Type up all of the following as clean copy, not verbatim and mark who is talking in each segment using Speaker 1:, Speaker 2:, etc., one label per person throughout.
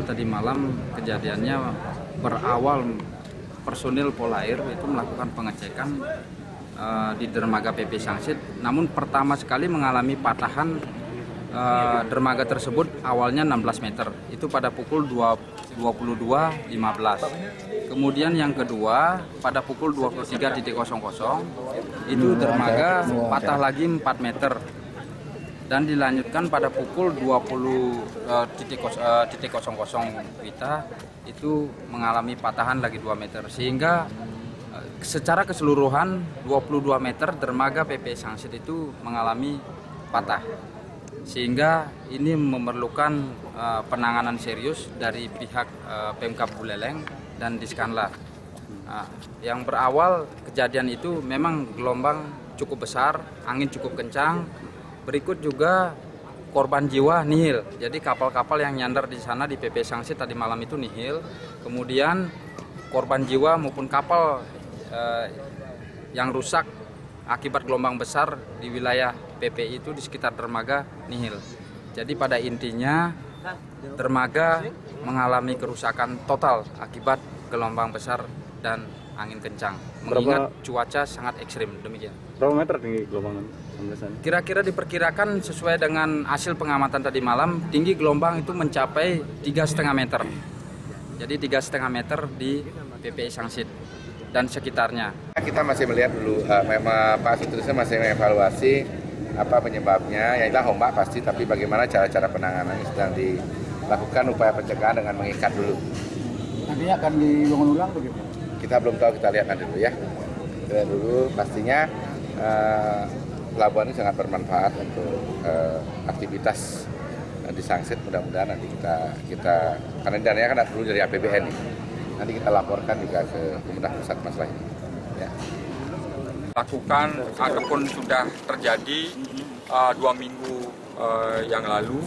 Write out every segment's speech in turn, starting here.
Speaker 1: tadi malam kejadiannya berawal personil Polair itu melakukan pengecekan di dermaga PP Sangsit. Namun pertama sekali mengalami patahan dermaga tersebut awalnya 16 meter. Itu pada pukul 22.15. Kemudian yang kedua pada pukul 23.00 itu dermaga patah lagi 4 meter. Dan dilanjutkan pada pukul 20.00 Wita itu mengalami patahan lagi 2 meter, sehingga secara keseluruhan 22 meter dermaga PP Sangsit itu mengalami patah, sehingga ini memerlukan penanganan serius dari pihak Pemkab Buleleng dan Diskanla. Yang berawal kejadian itu memang gelombang cukup besar, angin cukup kencang. Berikut juga korban jiwa nihil. Jadi kapal-kapal yang nyandar di sana di PP Sangsit tadi malam itu nihil. Kemudian korban jiwa maupun kapal yang rusak akibat gelombang besar di wilayah PP itu di sekitar dermaga nihil. Jadi pada intinya dermaga mengalami kerusakan total akibat gelombang besar dan angin kencang. Mengingat cuaca sangat ekstrim, demikian.
Speaker 2: Berapa meter tinggi gelombang sampai sana?
Speaker 1: Kira-kira diperkirakan sesuai dengan hasil pengamatan tadi malam, tinggi gelombang itu mencapai 3,5 meter. Jadi 3,5 meter di PP Sangsit dan sekitarnya.
Speaker 3: Kita masih melihat dulu, memang Pak Sutrisno masih mengevaluasi apa penyebabnya. Yaitu ombak pasti, tapi bagaimana cara-cara penanganan sedang dilakukan upaya pencegahan dengan mengikat dulu.
Speaker 4: Nantinya akan dibangun ulang begitu?
Speaker 3: Kita belum tahu, kita lihat nanti dulu ya. Kita lihat dulu, pastinya pelabuhan ini sangat bermanfaat untuk aktivitas di Sangsit. Mudah-mudahan nanti kita karena dananya kan dulu dari APBN nih. Nanti kita laporkan juga ke pemerintah pusat masalah ini. Ya.
Speaker 5: Lakukan ataupun sudah terjadi 2 minggu yang lalu,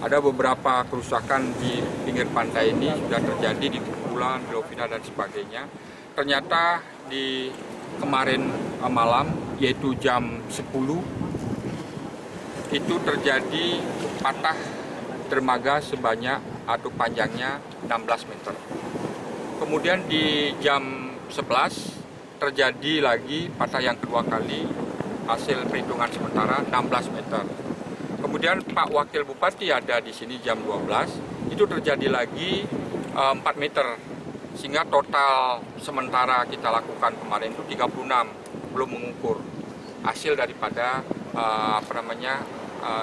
Speaker 5: ada beberapa kerusakan di pinggir pantai ini sudah terjadi di Pupulan, di Lovina dan sebagainya. Ternyata di kemarin malam, yaitu jam 10, itu terjadi patah dermaga sebanyak atau panjangnya 16 meter. Kemudian di jam 11 terjadi lagi patah yang kedua kali, hasil perhitungan sementara 16 meter. Kemudian Pak Wakil Bupati ada di sini jam 12, itu terjadi lagi 4 meter. Sehingga total sementara kita lakukan kemarin itu 36, belum mengukur hasil daripada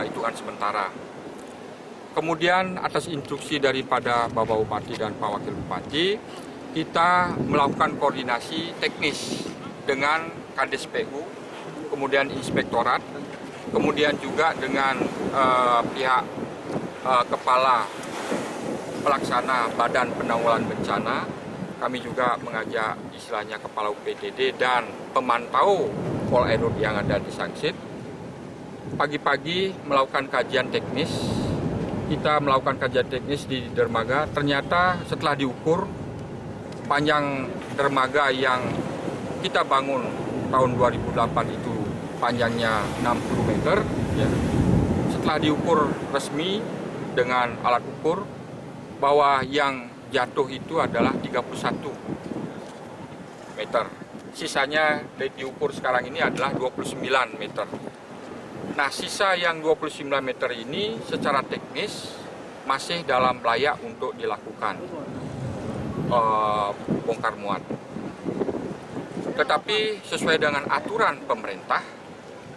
Speaker 5: hitungan sementara. Kemudian atas instruksi daripada Bapak Bupati dan Pak Wakil Bupati, kita melakukan koordinasi teknis dengan Kades PU, kemudian Inspektorat, kemudian juga dengan pihak Kepala Pelaksana Badan Penanggulangan Bencana. Kami juga mengajak istilahnya Kepala UPTD dan pemantau Polair yang ada di Sangsit. Pagi-pagi melakukan kajian teknis. Kita melakukan kajian teknis di dermaga. Ternyata setelah diukur, panjang dermaga yang kita bangun tahun 2008 itu panjangnya 60 meter. Ya. Setelah diukur resmi dengan alat ukur, bahwa yang jatuh itu adalah 31 meter. Sisanya diukur sekarang ini adalah 29 meter. Nah, sisa yang 29 meter ini secara teknis masih dalam layak untuk dilakukan bongkar muat. Tetapi sesuai dengan aturan pemerintah,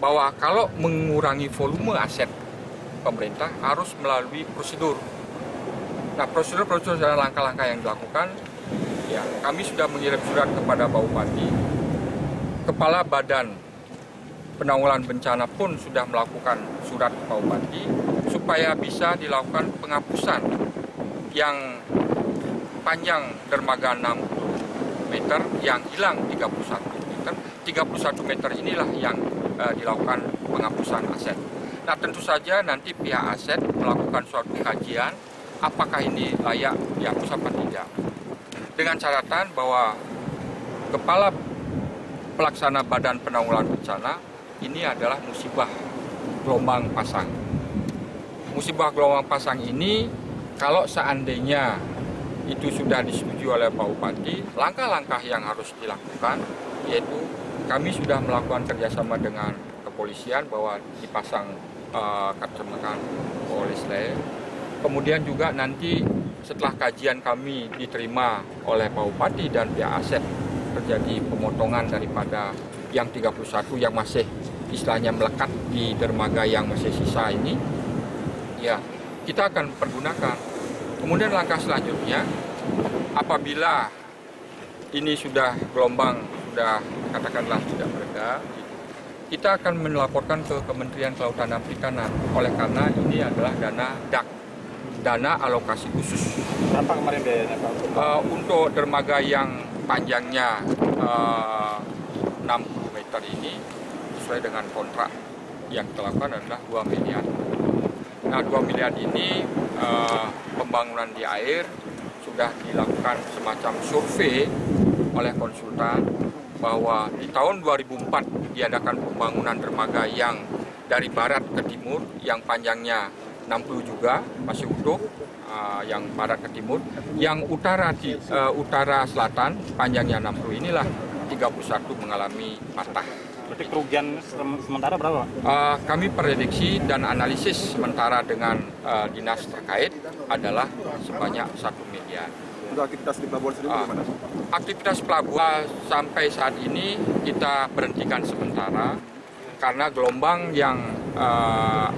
Speaker 5: bahwa kalau mengurangi volume aset pemerintah harus melalui prosedur. Nah, prosedur dan langkah-langkah yang dilakukan, ya kami sudah mengirim surat kepada Pak Bupati, Kepala Badan Penanggulangan Bencana pun sudah melakukan surat ke Pak Bupati supaya bisa dilakukan penghapusan yang panjang dermaga 60 meter yang hilang 31 meter. 31 meter inilah yang dilakukan penghapusan aset. Nah, tentu saja nanti pihak aset melakukan suatu kajian apakah ini layak dihapus apa tidak. Dengan catatan bahwa Kepala Pelaksana Badan Penanggulangan Bencana ini adalah musibah gelombang pasang. Musibah gelombang pasang ini kalau seandainya itu sudah disetujui oleh Pak Bupati, langkah-langkah yang harus dilakukan yaitu kami sudah melakukan kerjasama dengan kepolisian bahwa dipasang kacamata polis lain. Kemudian juga nanti setelah kajian kami diterima oleh Pak Bupati dan pihak aset terjadi pemotongan daripada yang 31 yang masih istilahnya melekat di dermaga yang masih sisa ini, ya kita akan pergunakan. Kemudian langkah selanjutnya, apabila ini sudah gelombang sudah katakanlah tidak mereda, kita akan melaporkan ke Kementerian Kelautan dan Perikanan. Oleh karena ini adalah dana DAK, dana alokasi khusus.
Speaker 2: Berapa kemarin biayanya Pak?
Speaker 5: Untuk dermaga yang panjangnya 60 meter ini sesuai dengan kontrak yang kita lakukan adalah 2 miliar. Nah, 2 miliar ini pembangunan di air sudah dilakukan semacam survei oleh konsultan bahwa di tahun 2004 diadakan pembangunan dermaga yang dari barat ke timur yang panjangnya 60 juga masih utuh, yang barat ke timur, yang utara selatan panjangnya 60 inilah 31 mengalami patah.
Speaker 2: Berarti kerugian sementara berapa?
Speaker 5: Kami prediksi dan analisis sementara dengan dinas terkait adalah sebanyak 1 miliar.
Speaker 6: Untuk aktivitas di pelabuhan sendiri bagaimana?
Speaker 5: Aktivitas pelabuhan sampai saat ini kita berhentikan sementara karena gelombang yang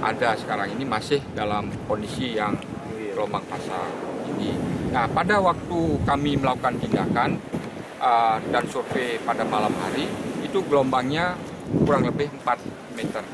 Speaker 5: ada sekarang ini masih dalam kondisi yang gelombang pasang tinggi. Nah, pada waktu kami melakukan tindakan dan survei pada malam hari, itu gelombangnya kurang lebih 4 meter.